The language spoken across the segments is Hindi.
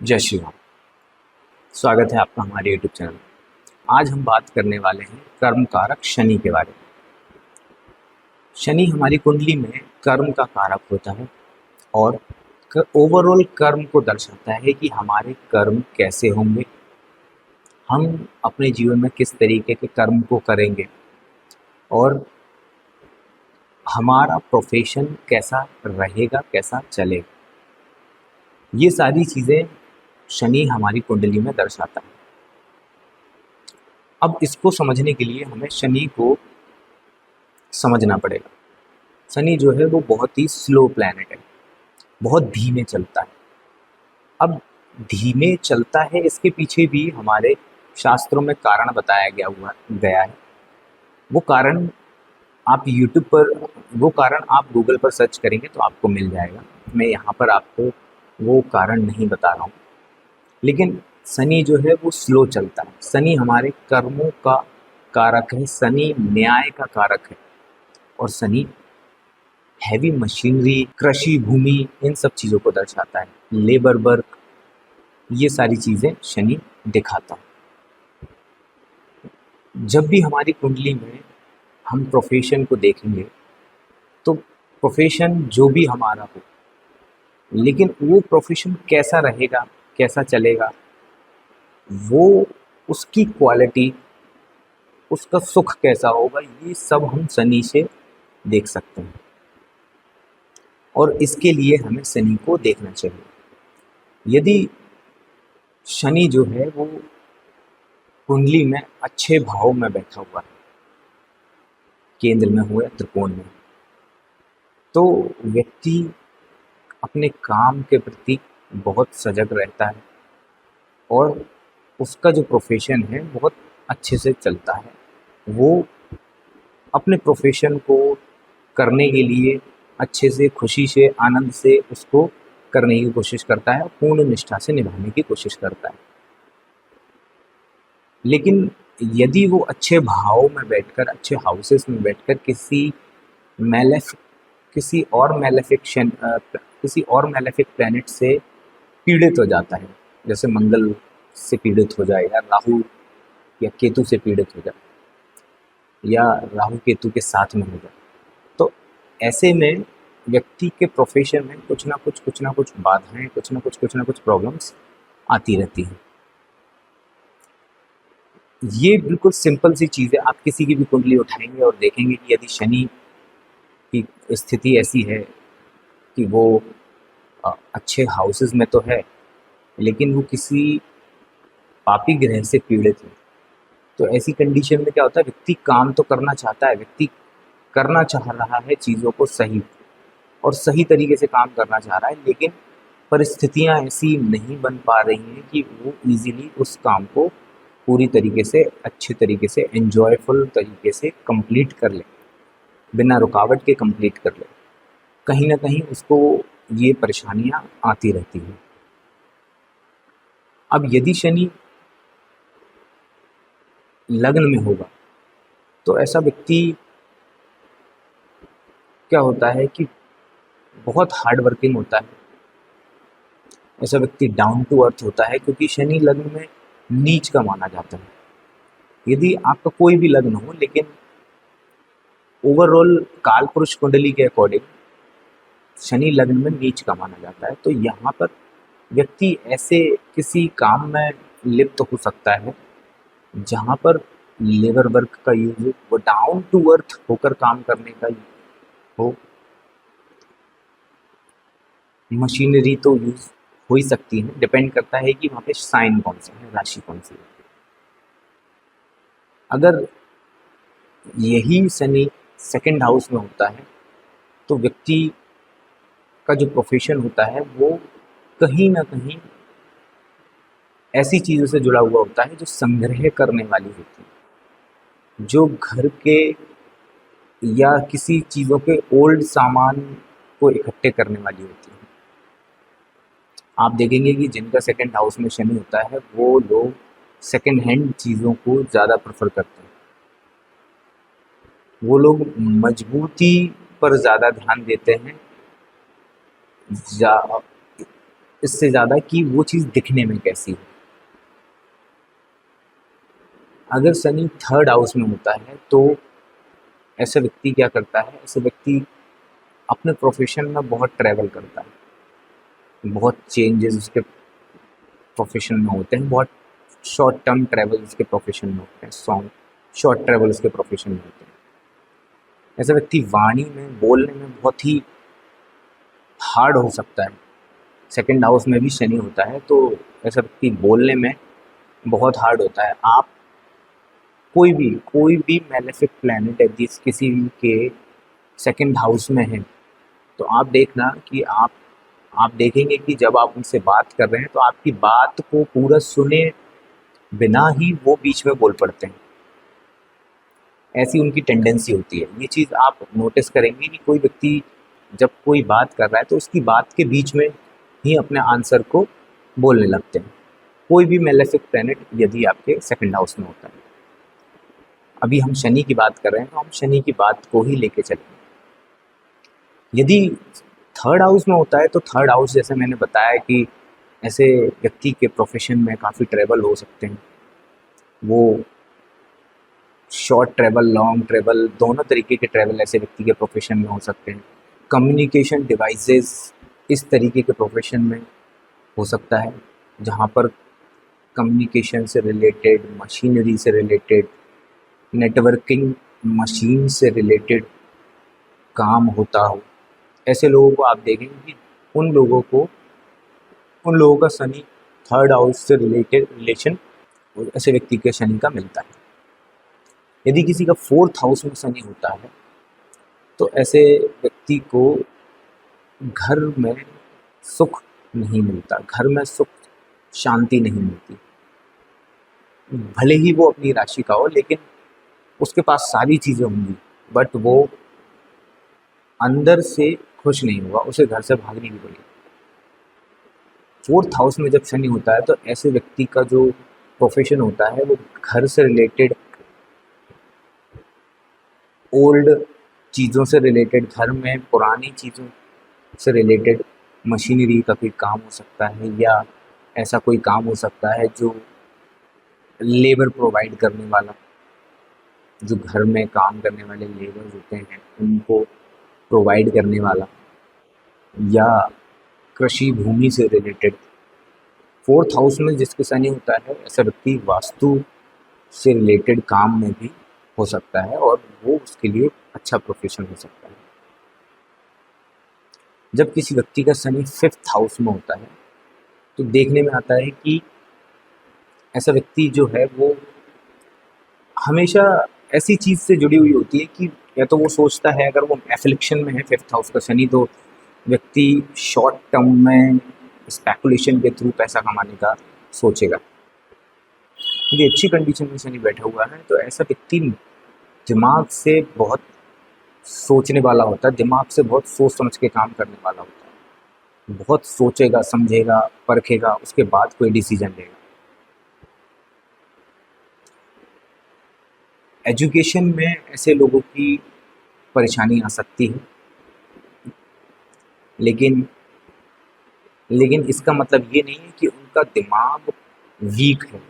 जय श्री राम। स्वागत है आपका हमारे यूट्यूब चैनल में। आज हम बात करने वाले हैं कर्म कारक शनि के बारे में। शनि हमारी कुंडली में कर्म का कारक होता है और ओवरऑल कर्म को दर्शाता है कि हमारे कर्म कैसे होंगे, हम अपने जीवन में किस तरीके के कर्म को करेंगे और हमारा प्रोफेशन कैसा रहेगा, कैसा चलेगा। ये सारी चीज़ें शनि हमारी कुंडली में दर्शाता है। अब इसको समझने के लिए हमें शनि को समझना पड़ेगा। शनि जो है वो बहुत ही स्लो प्लैनेट है, बहुत धीमे चलता है। अब धीमे चलता है, इसके पीछे भी हमारे शास्त्रों में कारण बताया गया है। वो कारण आप यूट्यूब पर, वो कारण आप गूगल पर सर्च करेंगे तो आपको मिल जाएगा। मैं यहाँ पर आपको वो कारण नहीं बता रहा हूँ, लेकिन शनि जो है वो स्लो चलता है। शनि हमारे कर्मों का कारक है, शनि न्याय का कारक है और शनि हैवी मशीनरी, कृषि भूमि, इन सब चीज़ों को दर्शाता है। लेबर वर्क, ये सारी चीज़ें शनि दिखाता है। जब भी हमारी कुंडली में हम प्रोफेशन को देखेंगे तो प्रोफेशन जो भी हमारा हो, लेकिन वो प्रोफेशन कैसा रहेगा, कैसा चलेगा, वो उसकी क्वालिटी, उसका सुख कैसा होगा, ये सब हम शनि से देख सकते हैं। और इसके लिए हमें शनि को देखना चाहिए। यदि शनि जो है वो कुंडली में अच्छे भाव में बैठा हुआ है, केंद्र में हो या त्रिकोण में, तो व्यक्ति अपने काम के प्रति बहुत सजग रहता है और उसका जो प्रोफेशन है बहुत अच्छे से चलता है। वो अपने प्रोफेशन को करने के लिए अच्छे से, खुशी से, आनंद से उसको करने की कोशिश करता है, पूर्ण निष्ठा से निभाने की कोशिश करता है। लेकिन यदि वो अच्छे भाव में बैठकर, अच्छे हाउसेस में बैठकर किसी और मैलेफिक प्लैनेट से पीड़ित हो जाता है, जैसे मंगल से पीड़ित हो जाए या राहु या केतु से पीड़ित हो जाए या राहु केतु के साथ में हो जाए, तो ऐसे में व्यक्ति के प्रोफेशन में कुछ ना कुछ बाधाएं, कुछ ना कुछ प्रॉब्लम्स आती रहती हैं। ये बिल्कुल सिंपल सी चीज़ है। आप किसी की भी कुंडली उठाएंगे और देखेंगे कि यदि शनि की स्थिति ऐसी है कि वो अच्छे हाउसेस में तो है, लेकिन वो किसी पापी ग्रह से पीड़ित है, तो ऐसी कंडीशन में क्या होता है, व्यक्ति काम तो करना चाहता है, व्यक्ति करना चाह रहा है चीज़ों को सही और सही तरीके से काम करना चाह रहा है, लेकिन परिस्थितियां ऐसी नहीं बन पा रही हैं कि वो इजीली उस काम को पूरी तरीके से, अच्छे तरीके से, एन्जॉयफुल तरीके से कंप्लीट कर ले, बिना रुकावट के कंप्लीट कर ले। कहीं ना कहीं उसको ये परेशानियां आती रहती हैं। अब यदि शनि लग्न में होगा तो ऐसा व्यक्ति क्या होता है कि बहुत हार्ड वर्किंग होता है, ऐसा व्यक्ति डाउन टू अर्थ होता है, क्योंकि शनि लग्न में नीच का माना जाता है। यदि आपका कोई भी लग्न हो, लेकिन ओवरऑल काल पुरुष कुंडली के अकॉर्डिंग शनि लग्न में नीच का माना जाता है, तो यहाँ पर व्यक्ति ऐसे किसी काम में लिप्त हो सकता है जहाँ पर लेबर वर्क का यूज हो, वो डाउन टू अर्थ होकर काम करने का हो। मशीनरी तो यूज हो ही सकती है, डिपेंड करता है कि वहाँ पे साइन कौन सा है, राशि कौन सी है। अगर यही शनि सेकंड हाउस में होता है तो व्यक्ति का जो प्रोफेशन होता है वो कहीं ना कहीं ऐसी चीज़ों से जुड़ा हुआ होता है जो संग्रह करने वाली होती है, जो घर के या किसी चीज़ों के ओल्ड सामान को इकट्ठे करने वाली होती है। आप देखेंगे कि जिनका सेकंड हाउस में शनि होता है वो लोग सेकंड हैंड चीज़ों को ज़्यादा प्रेफर करते हैं। वो लोग मजबूती पर ज़्यादा ध्यान देते हैं, इससे ज़्यादा कि वो चीज़ दिखने में कैसी है। अगर शनि थर्ड हाउस में होता है तो ऐसा व्यक्ति क्या करता है, ऐसे व्यक्ति अपने प्रोफेशन में बहुत ट्रैवल करता है, बहुत चेंजेस उसके प्रोफेशन में होते हैं, बहुत शॉर्ट टर्म ट्रैवल उसके प्रोफेशन में होते हैं, शॉर्ट ट्रैवल उसके प्रोफेशन में होते हैं। ऐसा व्यक्ति वाणी में बोलने में बहुत ही हार्ड हो सकता है। सेकंड हाउस में भी शनि होता है तो ऐसा व्यक्ति बोलने में बहुत हार्ड होता है। आप कोई भी मैलेफिक प्लैनेट यदि किसी के सेकंड हाउस में है तो आप देखना कि आप देखेंगे कि जब आप उनसे बात कर रहे हैं तो आपकी बात को पूरा सुने बिना ही वो बीच में बोल पड़ते हैं। ऐसी उनकी टेंडेंसी होती है। ये चीज़ आप नोटिस करेंगे कि कोई व्यक्ति जब कोई बात कर रहा है तो उसकी बात के बीच में ही अपने आंसर को बोलने लगते हैं। कोई भी मैलेफिक प्लैनेट यदि आपके सेकंड हाउस में होता है। अभी हम शनि की बात कर रहे हैं तो हम शनि की बात को ही लेके चलेंगे। यदि थर्ड हाउस में होता है तो थर्ड हाउस जैसे मैंने बताया कि ऐसे व्यक्ति के प्रोफेशन में काफ़ी ट्रैवल हो सकते हैं। वो शॉर्ट ट्रैवल, लॉन्ग ट्रैवल, दोनों तरीके के ट्रैवल ऐसे व्यक्ति के प्रोफेशन में हो सकते हैं। कम्युनिकेशन डिवाइसेस इस तरीके के प्रोफेशन में हो सकता है जहाँ पर कम्युनिकेशन से रिलेटेड, मशीनरी से रिलेटेड, नेटवर्किंग मशीन से रिलेटेड काम होता हो। ऐसे लोगों को आप देखेंगे कि उन लोगों का शनि थर्ड हाउस से रिलेशन ऐसे व्यक्ति के शनि का मिलता है। यदि किसी का फोर्थ हाउस में शनि होता है तो ऐसे व्यक्ति को घर में सुख नहीं मिलता, घर में सुख शांति नहीं मिलती। भले ही वो अपनी राशि का हो लेकिन उसके पास सारी चीज़ें होंगी बट वो अंदर से खुश नहीं होगा, उसे घर से भागने की पड़ेगी। फोर्थ हाउस में जब शनि होता है तो ऐसे व्यक्ति का जो प्रोफेशन होता है वो घर से रिलेटेड, ओल्ड चीज़ों से रिलेटेड, घर में पुरानी चीज़ों से रिलेटेड मशीनरी का कोई काम हो सकता है या ऐसा कोई काम हो सकता है जो लेबर प्रोवाइड करने वाला, जो घर में काम करने वाले लेबर होते हैं उनको प्रोवाइड करने वाला, या कृषि भूमि से रिलेटेड। फोर्थ हाउस में जिसके शनि होता है ऐसा व्यक्ति वास्तु से रिलेटेड काम में भी हो सकता है और वो उसके लिए अच्छा प्रोफेशन हो सकता है। जब किसी व्यक्ति का शनि फिफ्थ हाउस में होता है तो देखने में आता है कि ऐसा व्यक्ति जो है वो हमेशा ऐसी चीज़ से जुड़ी हुई होती है कि या तो वो सोचता है, अगर वो एफिलिक्शन में है फिफ्थ हाउस का शनि, तो व्यक्ति शॉर्ट टर्म में स्पेकुलेशन के थ्रू पैसा कमाने का सोचेगा। यदि अच्छी कंडीशन में शनि बैठा हुआ है तो ऐसा व्यक्ति दिमाग से बहुत सोचने वाला होता है, दिमाग से बहुत सोच समझ के काम करने वाला होता है। बहुत सोचेगा, समझेगा, परखेगा, उसके बाद कोई डिसीजन लेगा। एजुकेशन में ऐसे लोगों की परेशानी आ सकती है लेकिन इसका मतलब ये नहीं है कि उनका दिमाग वीक है,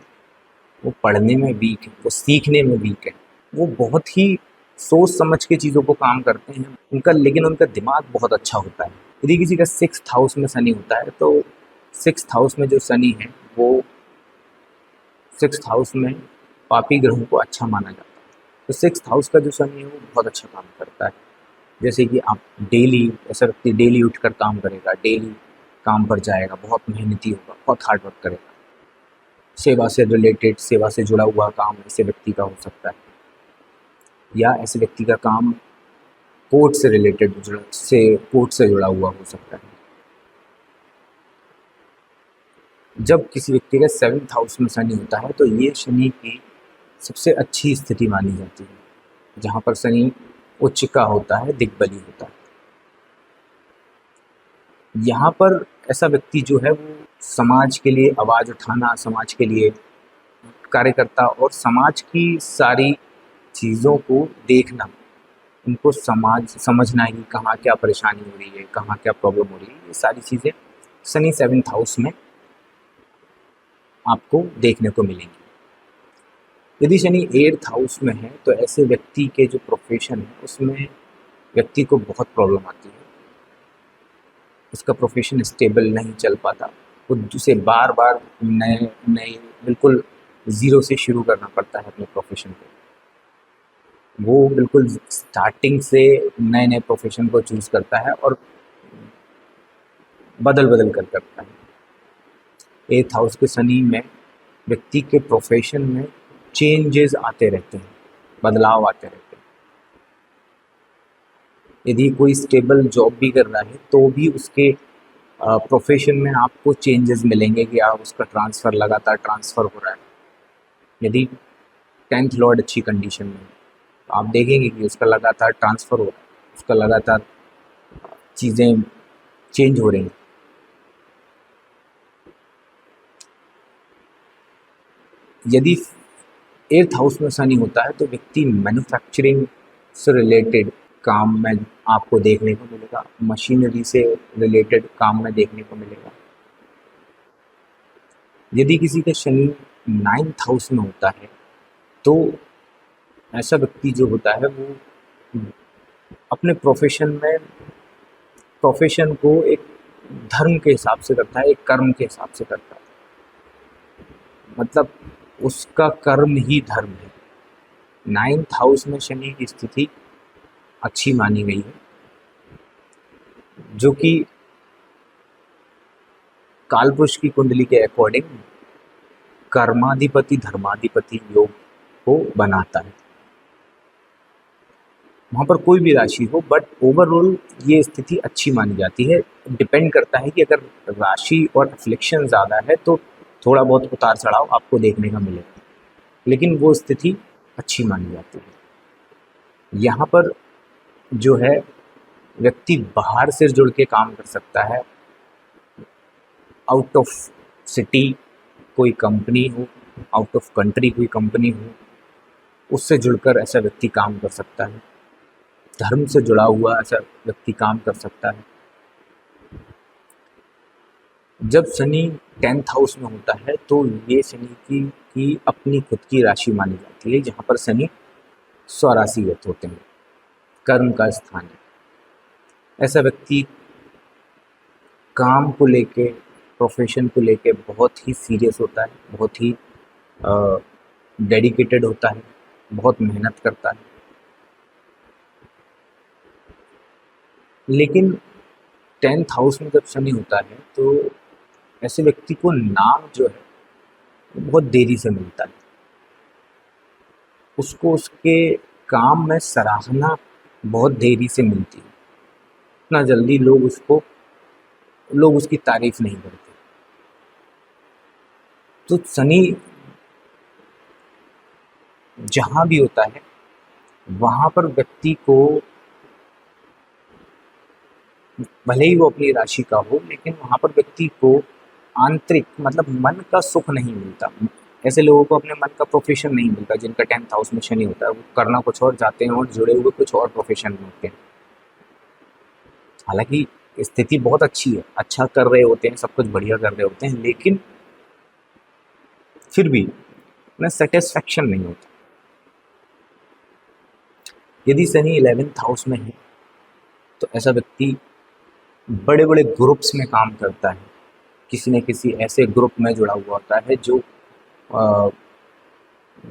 वो पढ़ने में वीक है, वो सीखने में वीक है। वो बहुत ही सोच समझ के चीज़ों को काम करते हैं लेकिन उनका दिमाग बहुत अच्छा होता है। यदि किसी का सिक्स्थ हाउस में शनि होता है तो सिक्स्थ हाउस में जो शनि है वो सिक्स्थ हाउस में पापी ग्रहों को अच्छा माना जाता है। तो सिक्स्थ हाउस का जो शनि है वो बहुत अच्छा काम करता है। जैसे कि आप डेली, ऐसा व्यक्ति डेली उठकर काम करेगा, डेली काम पर जाएगा, बहुत मेहनती होगा, बहुत हार्ड वर्क करेगा। सेवा से रिलेटेड, सेवा से जुड़ा हुआ काम ऐसे व्यक्ति का हो सकता है, या ऐसे व्यक्ति का काम कोर्ट से रिलेटेड कोर्ट से जुड़ा हुआ हो सकता है। जब किसी व्यक्ति का सेवन्थ हाउस में शनि होता है तो ये शनि की सबसे अच्छी स्थिति मानी जाती है, जहाँ पर शनि उच्च का होता है, दिग्बली होता है। यहाँ पर ऐसा व्यक्ति जो है वो समाज के लिए आवाज़ उठाना, समाज के लिए कार्यकर्ता और समाज की सारी चीज़ों को देखना, उनको समझना कि कहाँ क्या परेशानी हो रही है, कहाँ क्या प्रॉब्लम हो रही है, ये सारी चीज़ें शनि 7th हाउस में आपको देखने को मिलेंगे। यदि शनि 8th हाउस में है तो ऐसे व्यक्ति के जो प्रोफेशन है उसमें व्यक्ति को बहुत प्रॉब्लम आती है, उसका प्रोफेशन स्टेबल नहीं चल पाता, उसे बार बार नए नए बिल्कुल ज़ीरो से शुरू करना पड़ता है अपने प्रोफेशन को। वो बिल्कुल स्टार्टिंग से नए नए प्रोफेशन को चूज़ करता है और बदल बदल कर करता है। 8th हाउस के शनि में व्यक्ति के प्रोफेशन में चेंजेस आते रहते हैं, बदलाव आते रहते हैं। यदि कोई स्टेबल जॉब भी कर रहा है तो भी उसके प्रोफेशन में आपको चेंजेस मिलेंगे कि आप उसका ट्रांसफ़र लगातार ट्रांसफ़र हो रहा है। यदि 10th लॉर्ड अच्छी कंडीशन में है तो आप देखेंगे कि उसका लगातार ट्रांसफ़र हो रहा है, उसका लगातार चीज़ें चेंज हो रही हैं। यदि 8th हाउस में शनि होता है तो व्यक्ति मैन्युफैक्चरिंग से रिलेटेड काम में आपको देखने को मिलेगा, मशीनरी से रिलेटेड काम में देखने को मिलेगा। यदि किसी का शनि 9th हाउस में होता है तो ऐसा व्यक्ति जो होता है वो अपने प्रोफेशन को एक धर्म के हिसाब से करता है, एक कर्म के हिसाब से करता है, मतलब उसका कर्म ही धर्म है। 9th हाउस में शनि की स्थिति अच्छी मानी गई है, जो कि कालपुरुष की कुंडली के अकॉर्डिंग कर्माधिपति धर्माधिपति योग को बनाता है। वहाँ पर कोई भी राशि हो, बट ओवरऑल ये स्थिति अच्छी मानी जाती है। डिपेंड करता है कि अगर राशि और अफ्लिक्शन ज़्यादा है तो थोड़ा बहुत उतार चढ़ाव आपको देखने का मिलेगा, लेकिन वो स्थिति अच्छी मानी जाती है। यहाँ पर जो है व्यक्ति बाहर से जुड़ के काम कर सकता है, आउट ऑफ सिटी कोई कंपनी हो, आउट ऑफ कंट्री कोई कंपनी हो, उससे जुड़कर ऐसा व्यक्ति काम कर सकता है। धर्म से जुड़ा हुआ ऐसा व्यक्ति काम कर सकता है। जब शनि 10th हाउस में होता है तो ये शनि की अपनी खुद की राशि मानी जाती है, जहाँ पर शनि स्वराशिगत होते हैं, कर्म का स्थान है। ऐसा व्यक्ति काम को लेके, प्रोफेशन को लेके बहुत ही सीरियस होता है, बहुत ही डेडिकेटेड होता है, बहुत मेहनत करता है। लेकिन 10th हाउस में जब शनि होता है तो ऐसे व्यक्ति को नाम जो है वो बहुत देरी से मिलता है, उसको उसके काम में सराहना बहुत देरी से मिलती है, इतना जल्दी लोग उसकी तारीफ नहीं करते। तो शनि जहाँ भी होता है वहाँ पर व्यक्ति को, भले ही वो अपनी राशि का हो, लेकिन वहाँ पर व्यक्ति को आंतरिक मतलब मन का सुख नहीं मिलता। ऐसे लोगों को अपने मन का प्रोफेशन नहीं मिलता जिनका 10th हाउस में शनि होता है। वो करना कुछ और चाहते हैं और जुड़े हुए कुछ और प्रोफेशन में होते हैं। हालांकि स्थिति बहुत अच्छी है, अच्छा कर रहे होते हैं, सब कुछ बढ़िया कर रहे होते हैं, लेकिन फिर भी उन्हें सेटिस्फैक्शन नहीं होता। यदि शनि 11th हाउस में है तो ऐसा व्यक्ति बड़े बड़े ग्रुप्स में काम करता है, किसी न किसी ऐसे ग्रुप में जुड़ा हुआ होता है जो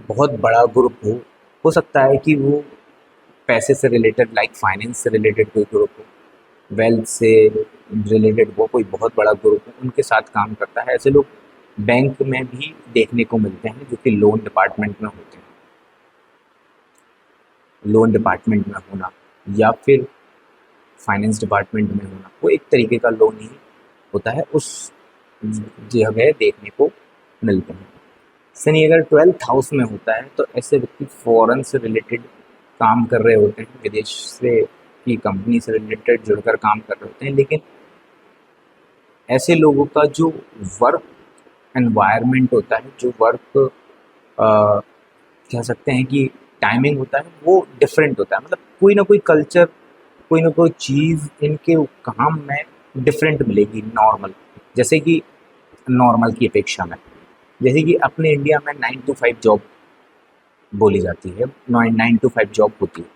बहुत बड़ा ग्रुप हो सकता है कि वो पैसे से रिलेटेड, लाइक फाइनेंस से रिलेटेड कोई ग्रुप हो, वेल्थ से रिलेटेड वो कोई बहुत बड़ा ग्रुप हो, उनके साथ काम करता है। ऐसे लोग बैंक में भी देखने को मिलते हैं, जो कि लोन डिपार्टमेंट में होते हैं। लोन डिपार्टमेंट में होना या फिर फाइनेंस डिपार्टमेंट में होना, वो एक तरीके का लोन ही होता है, उस जगह देखने को मिलते हैं। शनि अगर 12th हाउस में होता है तो ऐसे व्यक्ति फॉरेन से रिलेटेड काम कर रहे होते हैं, विदेश से की कंपनी से रिलेटेड जुड़कर काम कर रहे होते हैं, लेकिन ऐसे लोगों का जो वर्क एनवायरनमेंट होता है, जो वर्क कह सकते हैं कि टाइमिंग होता है, वो डिफरेंट होता है। मतलब कोई ना कोई कल्चर, कोई ना कोई चीज़ इनके काम में डिफरेंट मिलेगी नॉर्मल जैसे कि नॉर्मल की अपेक्षा में, जैसे कि अपने इंडिया में 9 to 5 जॉब बोली जाती है, 9 to 5 जॉब होती है।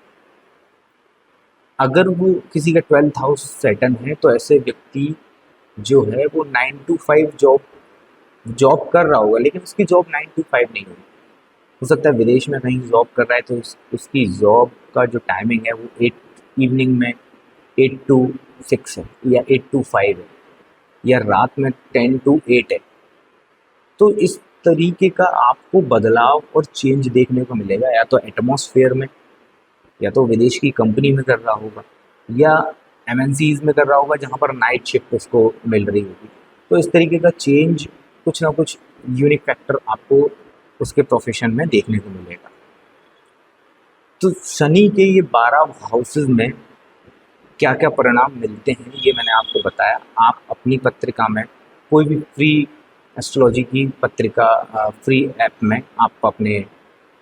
अगर वो किसी का 12th हाउस सैटर्न है तो ऐसे व्यक्ति जो है वो 9 to 5 जॉब कर रहा होगा, लेकिन उसकी जॉब 9 to 5 नहीं होगी। हो सकता है विदेश में कहीं जॉब कर रहा है तो उसकी जॉब का जो टाइमिंग है वो 8 इवनिंग में 8 to 6 है, या 8 to 5 है, या रात में 10 to 8 है। तो इस तरीके का आपको बदलाव और चेंज देखने को मिलेगा, या तो एटमॉस्फेयर में, या तो विदेश की कंपनी में कर रहा होगा, या एमएनसीज में कर रहा होगा जहाँ पर नाइट शिफ्ट उसको मिल रही होगी। तो इस तरीके का चेंज, कुछ ना कुछ यूनिक फैक्टर आपको उसके प्रोफेशन में देखने को मिलेगा। तो शनि के ये 12 हाउसेज में क्या क्या परिणाम मिलते हैं ये मैंने आपको बताया। आप अपनी पत्रिका में, कोई भी फ्री एस्ट्रोलॉजी की पत्रिका फ्री ऐप में आप अपने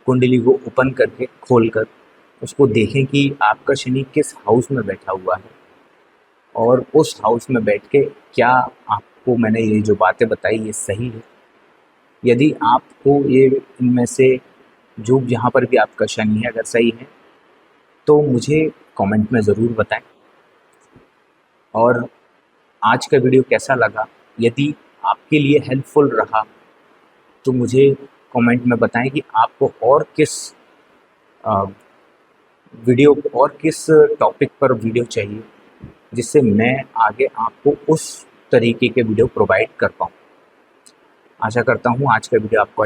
कुंडली को ओपन करके खोलकर उसको देखें कि आपका शनि किस हाउस में बैठा हुआ है, और उस हाउस में बैठ के क्या आपको मैंने ये जो बातें बताई ये सही है। यदि आपको ये इनमें से जो जहाँ पर भी आपका शनि है अगर सही है तो मुझे कमेंट में ज़रूर बताएं। और आज का वीडियो कैसा लगा, यदि आपके लिए हेल्पफुल रहा तो मुझे कमेंट में बताएं कि आपको और किस टॉपिक पर वीडियो चाहिए, जिससे मैं आगे आपको उस तरीके के वीडियो प्रोवाइड कर पाऊँ। आशा करता हूँ आज का वीडियो आपको